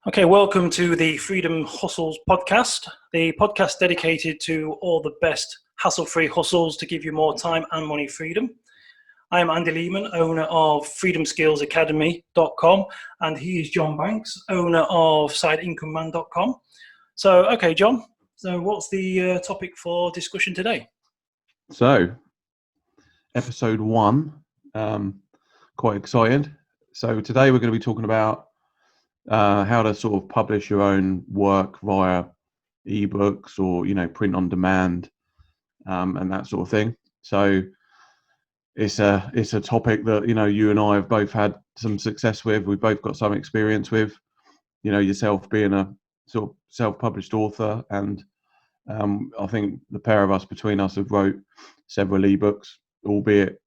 Okay, welcome to the Freedom Hustles podcast, the podcast dedicated to all the best hassle-free hustles to give you more time and money freedom. I'm Andy Lehman, owner of freedomskillsacademy.com, and he is John Banks, owner of sideincomeman.com. So, okay, John, so what's the topic for discussion today? So, episode 1, quite excited. So today we're going to be talking about how to sort of publish your own work via eBooks or, print on demand and that sort of thing. So it's a topic that, you and I have both had some success with. We've both got some experience with, yourself being a sort of self-published author. And I think the pair of us between us have wrote several ebooks, albeit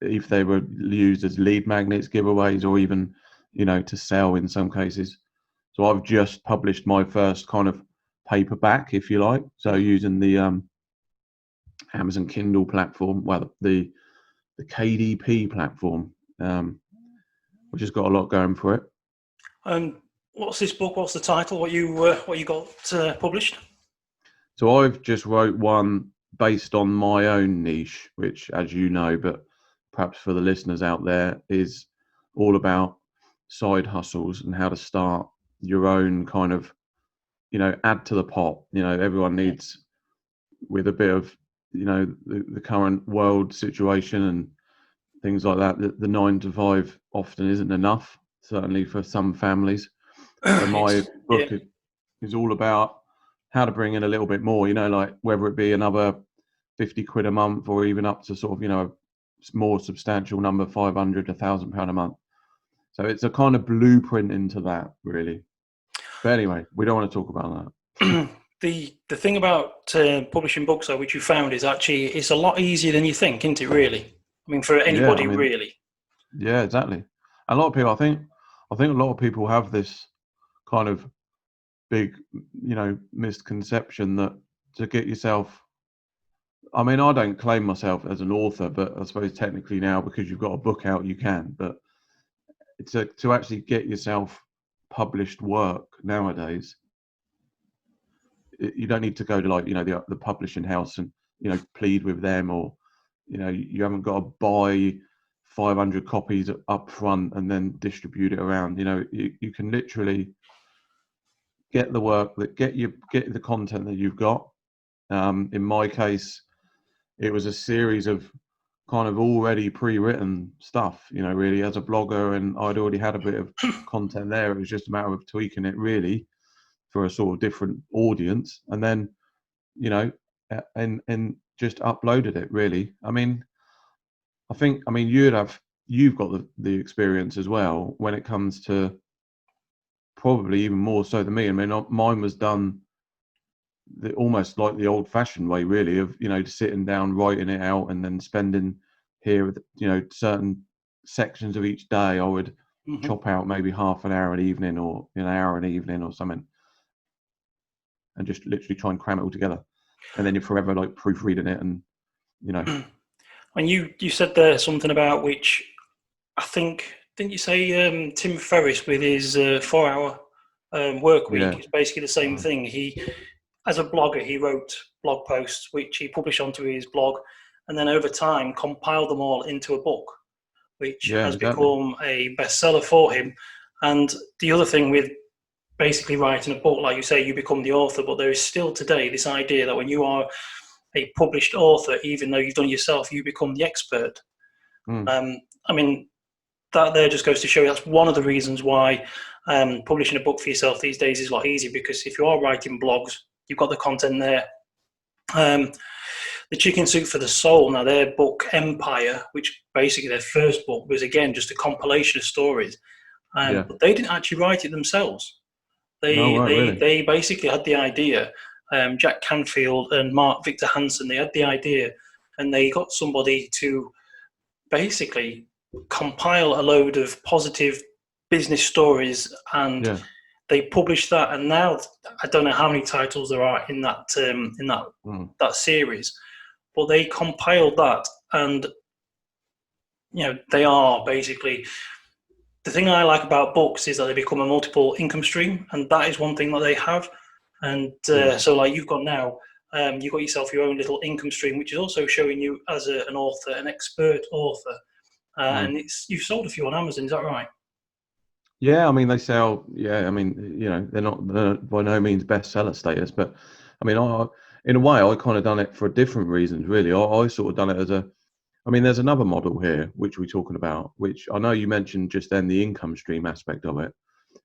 if they were used as lead magnets, giveaways, or even to sell in some cases. So I've just published my first kind of paperback, if you like. So using the Amazon Kindle platform, well, the KDP platform, which has got a lot going for it. What's this book? What's the title? What you got published? So I've just wrote one based on my own niche, which, as you know, but perhaps for the listeners out there, is all about side hustles and how to start your own kind of, add to the pot. Everyone needs, with a bit of, the current world situation and things like that, the 9 to 5 often isn't enough, certainly for some families. So my book is all about how to bring in a little bit more, like whether it be another 50 quid a month or even up to sort of, a more substantial number, 500, £1,000 a month. So it's a kind of blueprint into that, really. But anyway, we don't want to talk about that. The thing about publishing books, though, which you found, is actually it's a lot easier than you think, isn't it? Really, I mean, for anybody, really. Yeah, exactly. A lot of people, I think a lot of people have this kind of big, misconception that to get yourself. I mean, I don't claim myself as an author, but I suppose technically now, because you've got a book out, you can. But to actually get yourself published work nowadays, you don't need to go to the publishing house and plead with them, or you haven't got to buy 500 copies up front and then distribute it around. You can literally get the work that get the content that you've got. In my case, it was a series of kind of already pre-written stuff, really, as a blogger, and I'd already had a bit of content there. It was just a matter of tweaking it, really, for a sort of different audience, and then, and just uploaded it, really. I mean, you've got the experience as well when it comes to, probably even more so than me. I mean, mine was done almost like the old-fashioned way, really, of sitting down, writing it out, and then spending here with certain sections of each day. I would chop out maybe half an hour an evening, or an hour an evening, or something, and just literally try and cram it all together. And then you're forever like proofreading it, and And you said there something about, which I think, didn't you say Tim Ferriss with his 4-hour work week? It's basically the same thing. He, as a blogger, he wrote blog posts which he published onto his blog, and then over time compiled them all into a book, which has become a bestseller for him. And the other thing with basically writing a book, like you say, you become the author, but there is still today this idea that when you are a published author, even though you've done it yourself, you become the expert. I mean, that there just goes to show you that's one of the reasons why publishing a book for yourself these days is a lot easier, because if you are writing blogs, you've got the content there. The Chicken Soup for the Soul, now their book Empire, which basically their first book was again just a compilation of stories, but they didn't actually write it themselves. They basically had the idea. Jack Canfield and Mark Victor Hansen, they had the idea, and they got somebody to basically compile a load of positive business stories, and they published that. And now I don't know how many titles there are in that that series, but they compiled that, and they are basically the thing I like about books is that they become a multiple income stream, and that is one thing that they have. And so, like you've got now, you've got yourself your own little income stream, which is also showing you as an author, an expert author, and you've sold a few on Amazon. Is that right? Yeah, I mean they sell. Yeah, I mean they're not by no means bestseller status, but I mean in a way I kind of done it for different reasons really. I sort of done it as a. I mean, there's another model here which we're talking about, which I know you mentioned just then, the income stream aspect of it,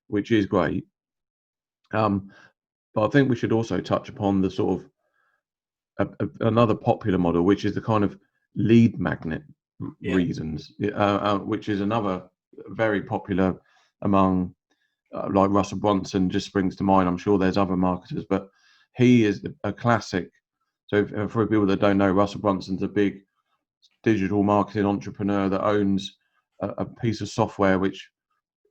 which is great. But I think we should also touch upon the sort of another popular model, which is the kind of lead magnet reasons, which is another very popular among like Russell Brunson just springs to mind. I'm sure there's other marketers, but he is a classic. So for people that don't know, Russell Brunson's a big digital marketing entrepreneur that owns a piece of software which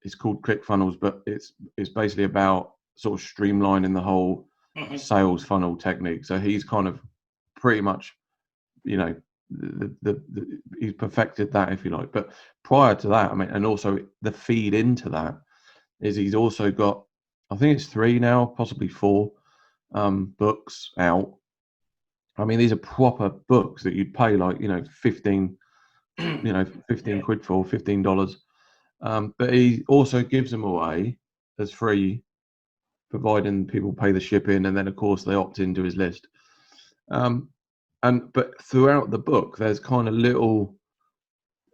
is called ClickFunnels, but it's basically about sort of streamlining the whole sales funnel technique. So he's kind of pretty much, he's perfected that, if you like. But prior to that, I mean, and also the feed into that is he's also got, I think it's 3 now, possibly 4 books out. I mean, these are proper books that you'd pay like 15 quid for, $15. But he also gives them away as free, providing people pay the shipping, and then of course they opt into his list. But throughout the book, there's kind of little,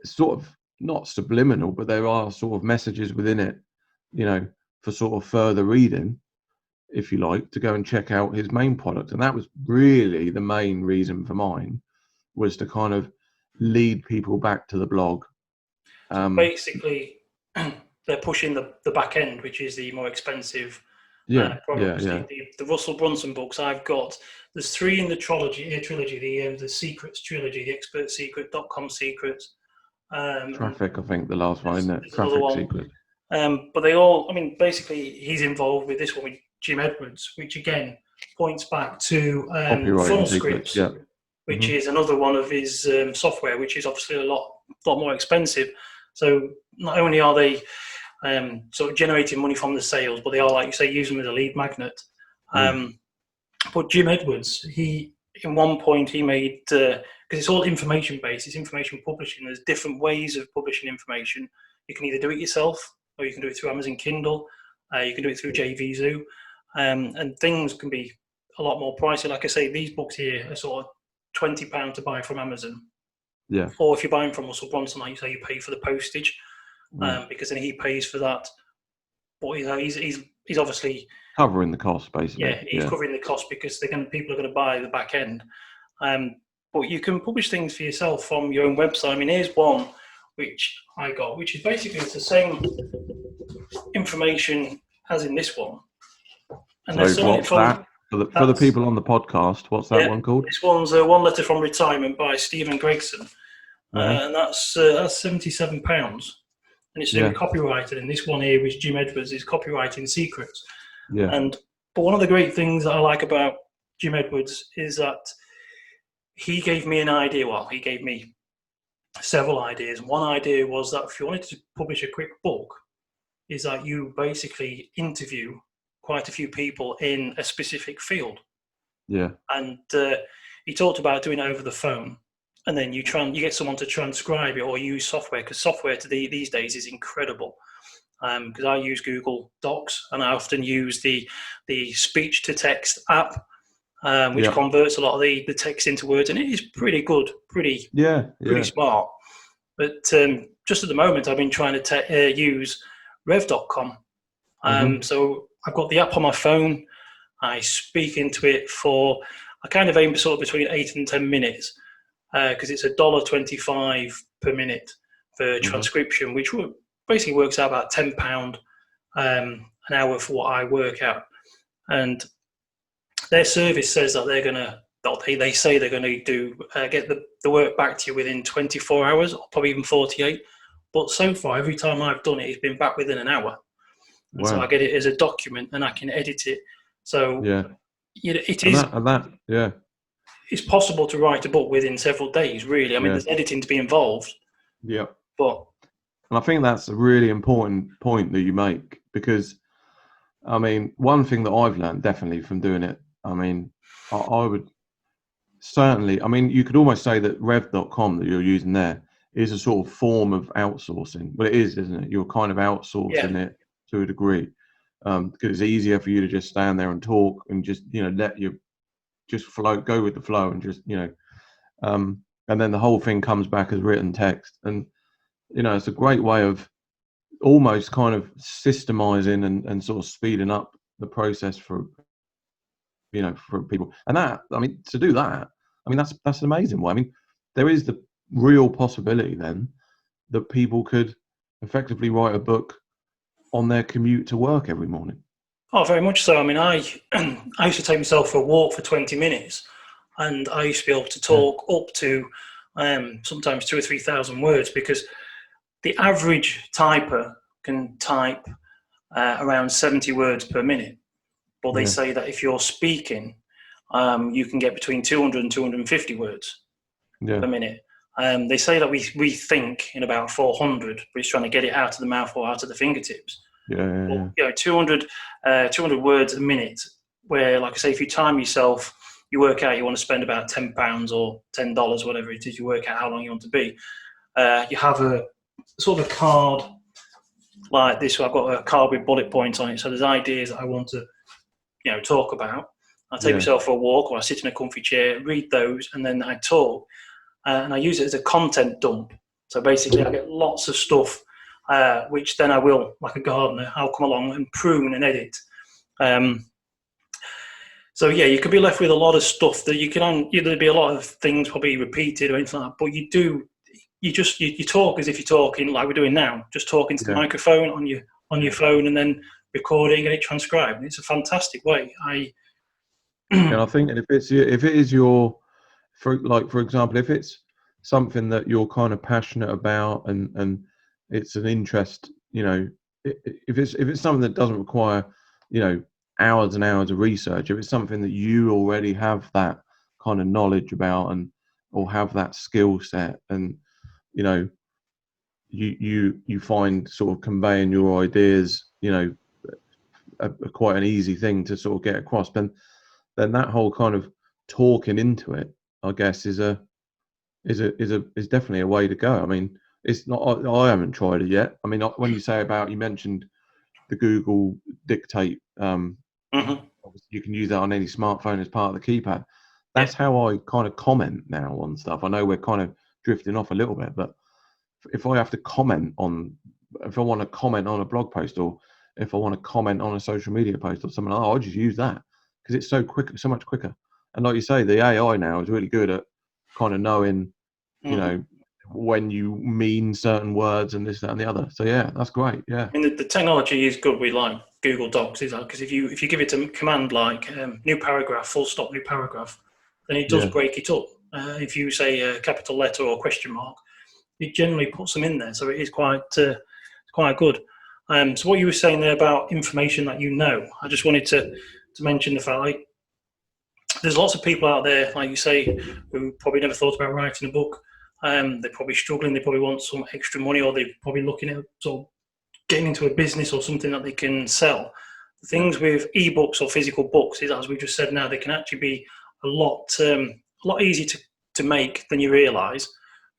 sort of not subliminal, but there are sort of messages within it, for sort of further reading, if you like, to go and check out his main product. And that was really the main reason for mine, was to kind of lead people back to the blog. Basically, they're pushing the back end, which is the more expensive products. The Russell Brunson books I've got, there's 3 in the trilogy, the Secrets trilogy, the Expert Secret, .com Secrets. Traffic, I think the last one, isn't it? Traffic Secret. But they all, I mean, basically he's involved with this one with Jim Edwards, which again points back to Funnel Scripts, which is another one of his software, which is obviously a lot more expensive. So not only are they sort of generating money from the sales, but they are, like you say, using them as a lead magnet. But Jim Edwards, in one point he made, because it's all information based, it's information publishing. There's different ways of publishing information. You can either do it yourself, or you can do it through Amazon Kindle. You can do it through JVZoo, and things can be a lot more pricey. Like I say, these books here are sort of £20 to buy from Amazon. Yeah. Or if you're buying from Russell Brunson, like you say, you pay for the postage, because then he pays for that. But he's obviously covering the cost, basically. Yeah, he's covering the cost because people are going to buy the back end. But you can publish things for yourself from your own website. I mean, here's one which I got, which is basically it's the same information as in this one. And so what's that? For the people on the podcast, what's that one called? This one's One Letter from Retirement by Stephen Gregson. And that's £77. And it's copyrighted. And this one here, which Jim Edwards, is copywriting secrets. Yeah. But one of the great things that I like about Jim Edwards is that he gave me an idea. Well, he gave me several ideas. One idea was that if you wanted to publish a quick book, is that you basically interview quite a few people in a specific field. Yeah. And he talked about doing it over the phone, and then you get someone to transcribe it or use software, because software these days is incredible. Because I use Google Docs, and I often use the speech to text app, which converts a lot of the text into words, and it is pretty good, pretty smart. But just at the moment, I've been trying to use Rev.com. So I've got the app on my phone. I speak into it I kind of aim for sort of between 8 and 10 minutes, because it's $1.25 per minute for transcription, which basically works out about £10 an hour for what I work out. And their service says that they say they're going to do get the work back to you within 24 hours, or probably even 48. But so far, every time I've done it, it's been back within an hour. Wow. So I get it as a document, and I can edit it. So it is. It's possible to write a book within several days, really. I mean, there's editing to be involved. Yeah. But And I think that's a really important point that you make, because, I mean, one thing that I've learned definitely from doing it, I mean, I would certainly, I mean, you could almost say that rev.com that you're using there is a sort of form of outsourcing. Well, it is, isn't it? You're kind of outsourcing it to a degree, because it's easier for you to just stand there and talk and just, let you just go with the flow and just, and then the whole thing comes back as written text. And, it's a great way of almost kind of systemizing and sort of speeding up the process for people. And that, I mean, to do that, I mean, that's an amazing way. I mean, there is the real possibility then that people could effectively write a book on their commute to work every morning. Oh, very much so. I mean, I used to take myself for a walk for 20 minutes, and I used to be able to talk up to sometimes 2,000 or 3,000 words, because the average typer can type around 70 words per minute. But they say that if you're speaking, you can get between 200 and 250 words per minute. They say that we think in about 400, but it's trying to get it out of the mouth or out of the fingertips. But, 200 words a minute, where, like I say, if you time yourself, you work out you want to spend about £10 or $10, whatever it is, you work out how long you want to be. You have a sort of a card like this. So I've got a card with bullet points on it. So there's ideas that I want to, talk about. I take myself for a walk, or I sit in a comfy chair, read those, and then I talk. And I use it as a content dump. So basically, I get lots of stuff, which then I will, like a gardener, I'll come along and prune and edit. So yeah, you could be left with a lot of stuff that you can. There'd be a lot of things probably repeated or anything like that. But you talk as if you're talking like we're doing now, just talking to the microphone on your phone, and then recording and it transcribed. It's a fantastic way. And I think if it is your, for example, if it's something that you're kind of passionate about and it's an interest, if it's something that doesn't require, hours and hours of research, if it's something that you already have that kind of knowledge about or have that skill set, and you find sort of conveying your ideas, quite an easy thing to sort of get across, then that whole kind of talking into it, I guess, is definitely a way to go. I mean, it's not. I haven't tried it yet. I mean, when you mentioned the Google Dictate, obviously you can use that on any smartphone as part of the keypad. That's how I kind of comment now on stuff. I know we're kind of drifting off a little bit, but if I have to if I want to comment on a blog post, or if I want to comment on a social media post or something, I'll just use that, because it's so quick, so much quicker. And like you say, the AI now is really good at kind of knowing, when you mean certain words and this, that, and the other. So yeah, that's great. Yeah. I mean, the technology is good with like Google Docs, is that, because if you give it a command like new paragraph, full stop, new paragraph, then it does break it up. If you say a capital letter or question mark, it generally puts them in there. So it is quite good. So what you were saying there about information that I just wanted to mention the fact, like, there's lots of people out there, like you say, who probably never thought about writing a book. They're probably struggling. They probably want some extra money, or they're probably looking at sort of getting into a business or something that they can sell. The things with ebooks or physical books is, as we just said now, they can actually be a lot easier to make than you realise,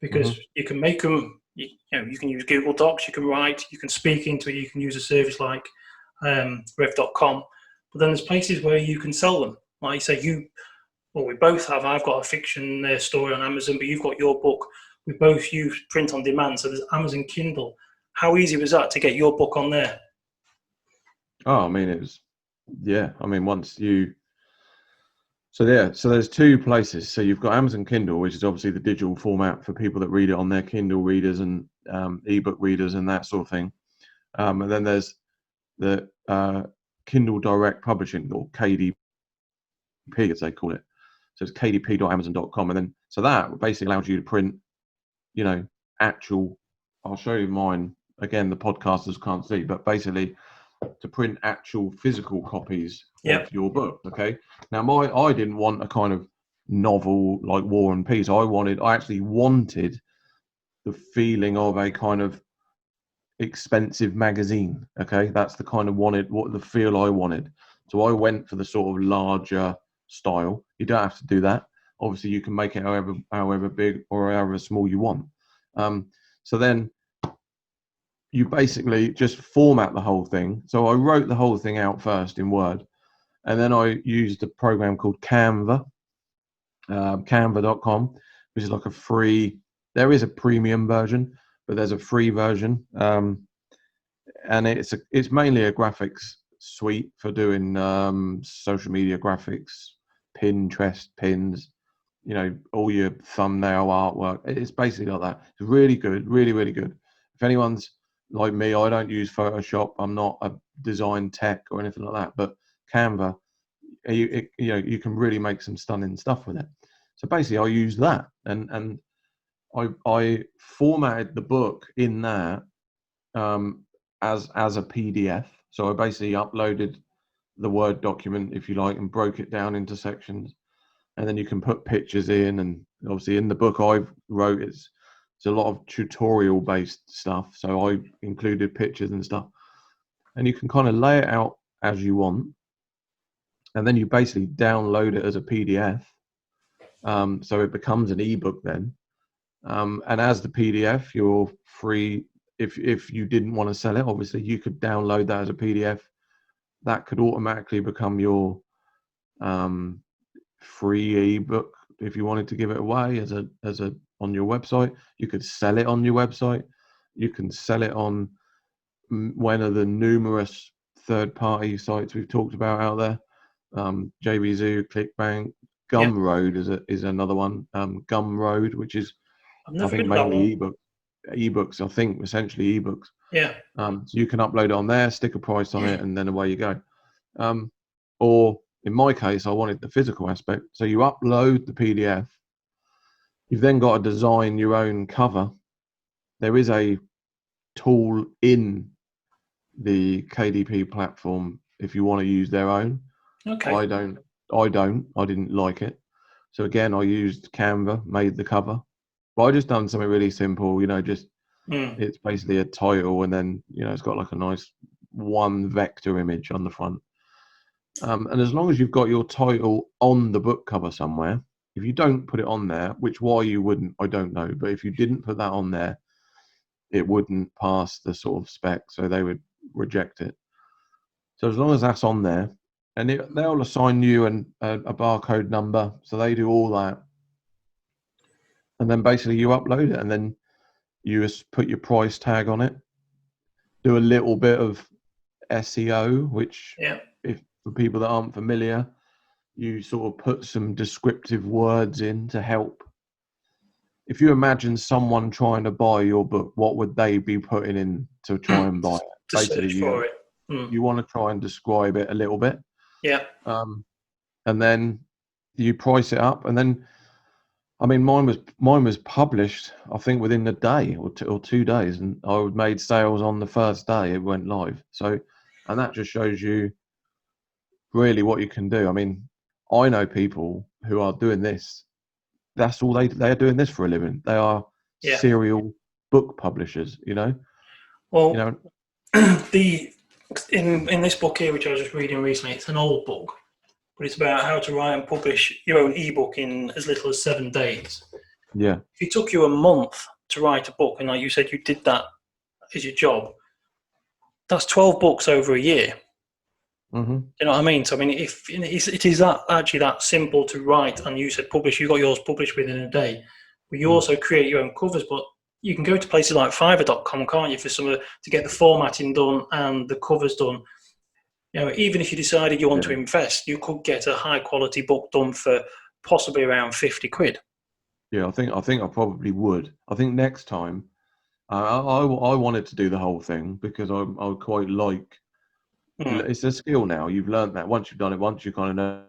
because you can make them. You can use Google Docs, you can write, you can speak into it, you can use a service like rev.com. But then there's places where you can sell them. Like you say, we both have. I've got a fiction story on Amazon, but you've got your book. We both use print on demand. So there's Amazon Kindle. How easy was that to get your book on there? Oh, I mean, it was, I mean, so there's two places. So you've got Amazon Kindle, which is obviously the digital format for people that read it on their Kindle readers and ebook readers and that sort of thing. And then there's the Kindle Direct Publishing, or KDP as they call it. So it's kdp.amazon.com. And then, so that basically allows you to print, actual, I'll show you mine. Again, the podcasters can't see, but basically to print actual physical copies of your book. Okay. Now, I didn't want a kind of novel like War and Peace. I actually wanted the feeling of a kind of expensive magazine. Okay, that's the kind of what the feel I wanted. So I went for the sort of larger style. You don't have to do that. Obviously, you can make it however big or however small you want. So then you basically just format the whole thing. So I wrote the whole thing out first in Word, and then I used a program called Canva, canva.com, which is like a free. There is a premium version, but there's a free version, and it's mainly a graphics suite for doing social media graphics, Pinterest pins, all your thumbnail artwork. It's basically like that. It's really good, really, really good. If anyone's like me, I don't use Photoshop. I'm not a design tech or anything like that. But Canva, you can really make some stunning stuff with it. So basically, I use that, and I formatted the book in that as a PDF. So I basically uploaded the Word document, if you like, and broke it down into sections. And then you can put pictures in, and obviously in the book I wrote, it's a lot of tutorial based stuff. So I included pictures and stuff, and you can kind of lay it out as you want, and then you basically download it as a PDF. So it becomes an ebook then, and as the PDF, you're free. If you didn't want to sell it, obviously you could download that as a PDF. That could automatically become your free ebook. If you wanted to give it away as a on your website, you could sell it on your website. You can sell it on one of the numerous third-party sites we've talked about out there. JVZoo, ClickBank, Gumroad is another one. Gumroad, which is I think mainly ebooks. I think essentially ebooks. Yeah. So you can upload it on there, stick a price on it, and then away you go. Or in my case, I wanted the physical aspect. So you upload the PDF. You've then got to design your own cover. There is a tool in the KDP platform if you want to use their own. Okay. I didn't like it. So again, I used Canva, made the cover. But I just done something really simple, it's basically a title, and then, it's got like a nice one vector image on the front. And as long as you've got your title on the book cover somewhere, if you don't put it on there, which why you wouldn't, I don't know, but if you didn't put that on there, it wouldn't pass the sort of spec, so they would reject it. So as long as that's on there, and they'll assign you a barcode number, so they do all that. And then basically you upload it, and then you just put your price tag on it, do a little bit of SEO, which if for people that aren't familiar, you sort of put some descriptive words in to help. If you imagine someone trying to buy your book, what would they be putting in to try and buy it? To basically, search for it. You want to try and describe it a little bit. Yeah. And then you price it up, and then, I mean, mine was published, I think, within a day or 2 days, and I made sales on the first day it went live. So, and that just shows you really what you can do. I mean, I know people who are doing this. That's all they are doing this for a living. They are serial book publishers. Well, in this book here, which I was just reading recently, it's an old book, but it's about how to write and publish your own ebook in as little as 7 days. Yeah. If it took you a month to write a book, and like you said, you did that as your job, that's 12 books over a year. Mm-hmm. You know what I mean? So I mean, if it is actually that simple to write, and you said publish, you got yours published within a day, but you also create your own covers. But you can go to places like Fiverr.com, can't you, for some of to get the formatting done and the covers done. Even if you decided you want to invest, you could get a high quality book done for possibly around 50 quid. Yeah, I think I probably would. I think next time, I wanted to do the whole thing because I quite like. It's a skill now. You've learned that once you've done it, once you kind of know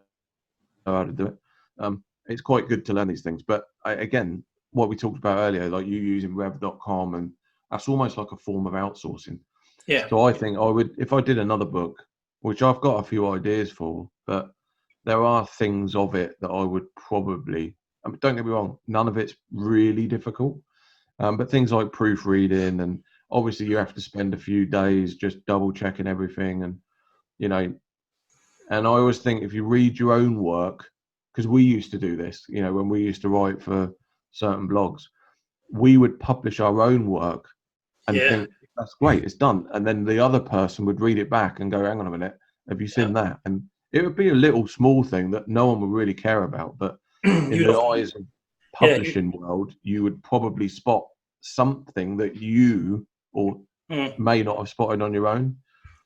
how to do it. It's quite good to learn these things. But again, what we talked about earlier, like you using rev.com, and that's almost like a form of outsourcing. Yeah. So I think I would, if I did another book, which I've got a few ideas for, but there are things of it that I would probably, don't get me wrong, none of it's really difficult. But things like proofreading and obviously you have to spend a few days just double checking everything, and you know, and I always think if you read your own work, because we used to do this, you know, when we used to write for certain blogs, we would publish our own work and Yeah. think that's great, it's done, and then the other person would read it back and go, hang on a minute, have you Yeah. seen that? And it would be a little small thing that no one would really care about, but in You'd the often, eyes of yeah. publishing world, you would probably spot something that you or may not have spotted on your own.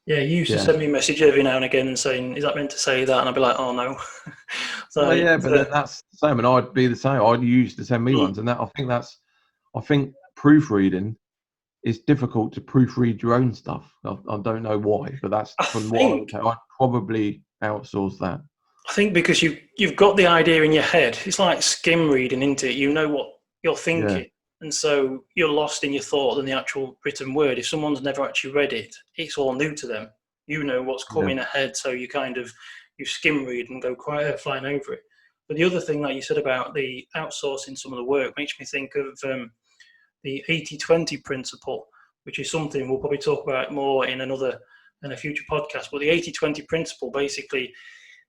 Yeah, you used to Yeah. send me a message every now and again and saying, "Is that meant to say that?" And I'd be like, "Oh no." So Well, yeah, but then that's the same, and I'd be the same. I'd used to send me mm, ones, and that I think proofreading is difficult to proofread your own stuff. I don't know why, but that's I from what I would think say. I'd probably outsource that. because you've got the idea in your head. It's like skim reading, isn't it? You know what you're Yeah, thinking, and so you're lost in your thought than the actual written word. If someone's never actually read it, it's all new to them. You know what's yeah, coming ahead, so you skim read and go quite flying over it. But the other thing that you said about the outsourcing some of the work makes me think of the 80/20 principle, which is something we'll probably talk about more in a future podcast. But the 80/20 principle basically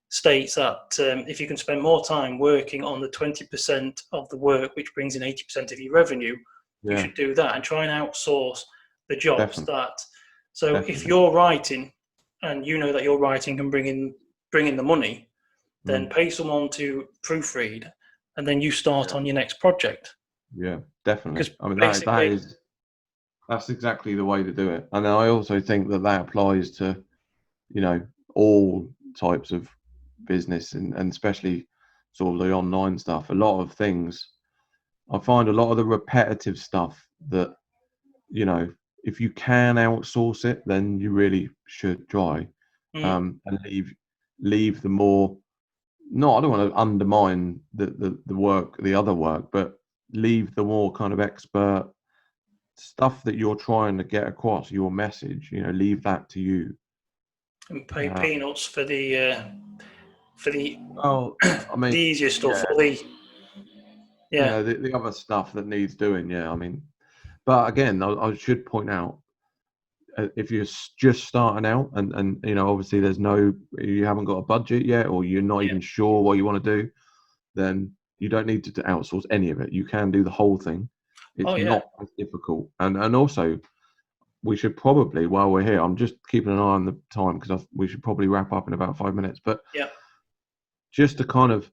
states that if you can spend more time working on the 20% of the work which brings in 80% of your revenue, you yeah, should do that and try and outsource the jobs definitely, that. So if definitely. you're writing and you know that your writing can bring in the money, then Mm, pay someone to proofread, and then you start yeah, on your next project. yeah, definitely. Because I mean, basically, that's exactly the way to do it. And I also think that applies to, you know, all types of business, and especially sort of the online stuff. A lot of things, I find a lot of the repetitive stuff that, you know, if you can outsource it, then you really should try, mm, and leave the more. No, I don't want to undermine the work, the other work, but leave the more kind of expert stuff that you're trying to get across, your message. You know, leave that to you. and pay Uh, peanuts for the well, I mean, the easier stuff, yeah, or the you yeah, know, the other stuff that needs doing. Yeah, I mean, but again, I should point out, if you're just starting out, and you know, obviously you haven't got a budget yet, or you're not yeah. even sure what you want to do, then you don't need to outsource any of it. You can do the whole thing. Oh It's yeah, not as difficult, and also we should probably, while we're here, I'm just keeping an eye on the time because we should probably wrap up in about 5 minutes. But yeah. just to kind of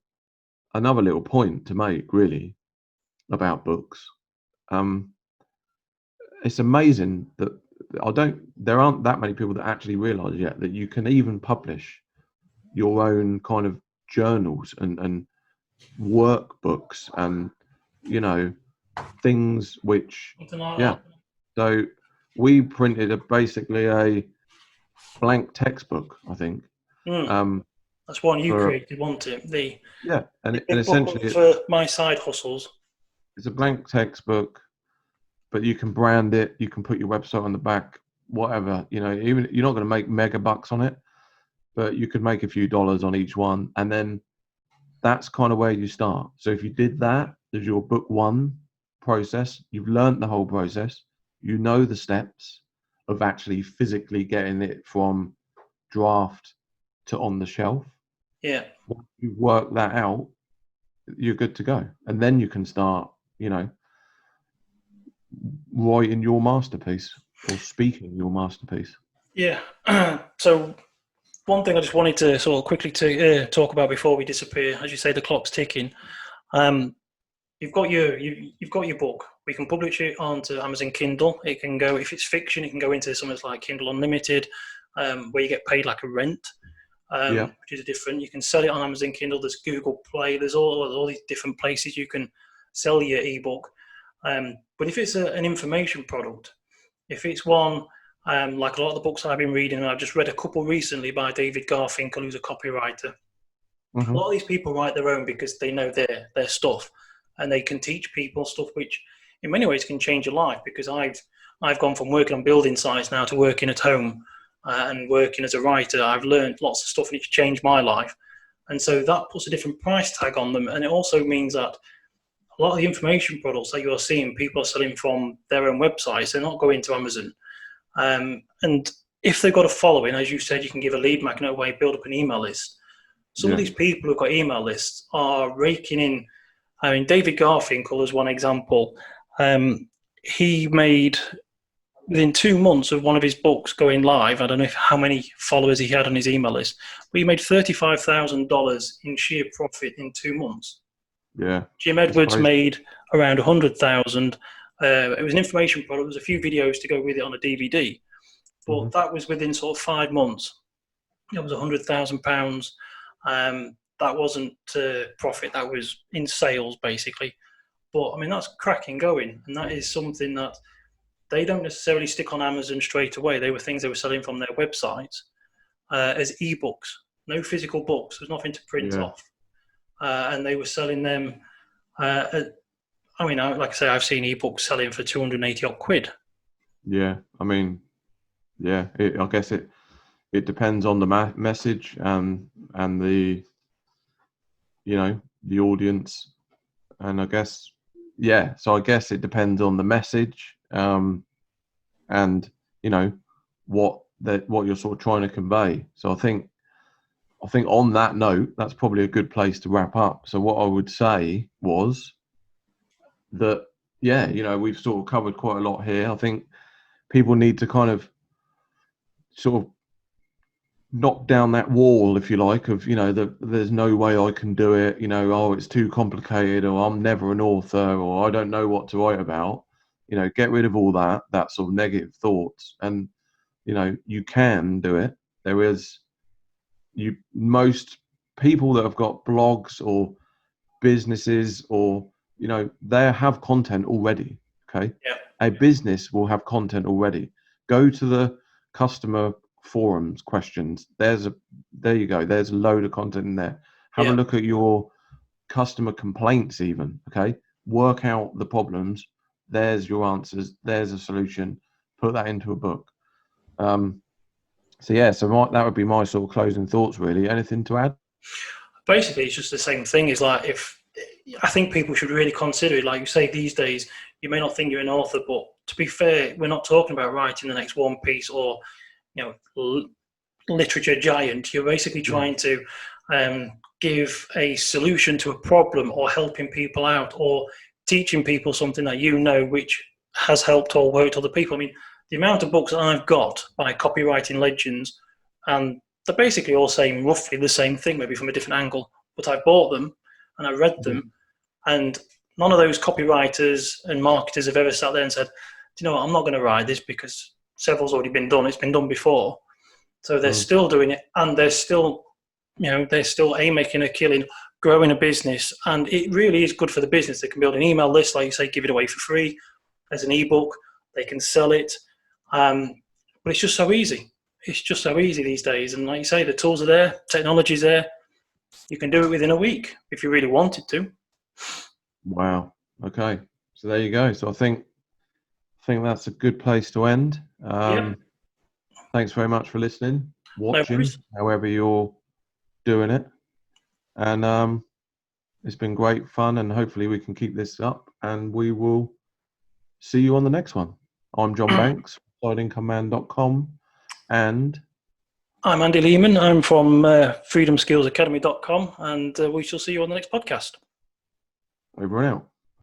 another little point to make, really, about books. Um, it's amazing that there aren't that many people that actually realise yet that you can even publish your own kind of journals and workbooks, and you know, things which, Something like yeah. that. So we printed basically a blank textbook, I think, Mm, um, that's one you for, created, wasn't it? yeah, and The book essentially of my side hustles. it's a blank textbook, but you can brand it, you can put your website on the back, whatever. You know, even you're not going to make mega bucks on it, but you could make a few dollars on each one, and then that's kind of where you start. So if you did that as your book one process, you've learned the whole process, you know the steps of actually physically getting it from draft to on the shelf. Yeah, Once you work that out, you're good to go, and then you can start, you know, writing your masterpiece or speaking your masterpiece. yeah. So one thing I just wanted to sort of quickly to talk about before we disappear, as you say, the clock's ticking. Um, you've got your book. We can publish it onto Amazon Kindle. It can go, if it's fiction, it can go into something like Kindle Unlimited, where you get paid like a rent, Yeah, which is different. You can sell it on Amazon Kindle. There's Google Play. There's all these different places you can sell your ebook. But if it's an information product, if it's one like a lot of the books I've been reading, and I've just read a couple recently by David Garfinkel, who's a copywriter. A hmm, lot of these people write their own because they know their stuff, and they can teach people stuff which, in many ways, can change your life. Because I've gone from working on building sites now to working at home and working as a writer. I've learned lots of stuff, and it's changed my life. And so that puts a different price tag on them, and it also means that a a lot of the information products that you're seeing, people are selling from their own websites. They're not going to Amazon. And if they've got a following, as you said, you can give a lead magnet away, build up an email list. Some of these people who've got email lists are raking in. I mean, David Garfinkel is one example. He made, within 2 months of one of his books going live, I don't know how many followers he had on his email list, but he made $35,000 in sheer profit in 2 months. Yeah. Jim Edwards made around 100,000. It was an information product. There was a few videos to go with it on a DVD, but that was within sort of 5 months. It was £100,000. That wasn't profit. That was in sales, basically. But I mean, that's cracking going, and that is something that they don't necessarily stick on Amazon straight away. They were things they were selling from their websites as eBooks, no physical books. There's nothing to print off, and they were selling them. I mean, like I say, I've seen ebooks selling for 280 odd quid. Yeah, I mean, yeah. I guess it depends on the message and the the audience, and I guess So I guess it depends on the message, and what you're sort of trying to convey. So I think on that note, that's probably a good place to wrap up. So what I would say was that we've sort of covered quite a lot here. I think people need to kind of sort of knock down that wall, if you like, of there's no way I can do it, it's too complicated, or I'm never an author, or I don't know what to write about. Get rid of all that sort of negative thoughts, and you can do it. Most people that have got blogs or businesses, or they have content already. Okay. Yeah. A business will have content already. Go to the customer forums questions. There you go. There's a load of content in there. Have a look at your customer complaints even. Okay. Work out the problems. There's your answers. There's a solution. Put that into a book. So that would be my sort of closing thoughts, really. Anything to add? Basically, it's just the same thing. It's like, I think people should really consider it. Like you say, these days, you may not think you're an author, but to be fair, we're not talking about writing the next One Piece or, literature giant. You're basically trying to give a solution to a problem, or helping people out, or teaching people something that which has helped or worked other people. I mean, the amount of books that I've got by copywriting legends, and they're basically all saying roughly the same thing, maybe from a different angle, but I bought them and I read them, and none of those copywriters and marketers have ever sat there and said, do you know what, I'm not going to write this because several's already been done. It's been done before. So they're still doing it, and they're still making a killing, growing a business, and it really is good for the business. They can build an email list, like you say, give it away for free as an ebook. They can sell it, but it's just so easy. It's just so easy these days, and like you say, the tools are there, technology's there. You can do it within a week if you really wanted to. Wow. Okay. So there you go. So I think that's a good place to end. Thanks very much for listening, watching, however you're doing it. And it's been great fun, and hopefully we can keep this up, and we will see you on the next one. I'm John Banks, sideincomeman.com, and I'm Andy Lehman. I'm from freedomskillsacademy.com, and we shall see you on the next podcast. Over and out.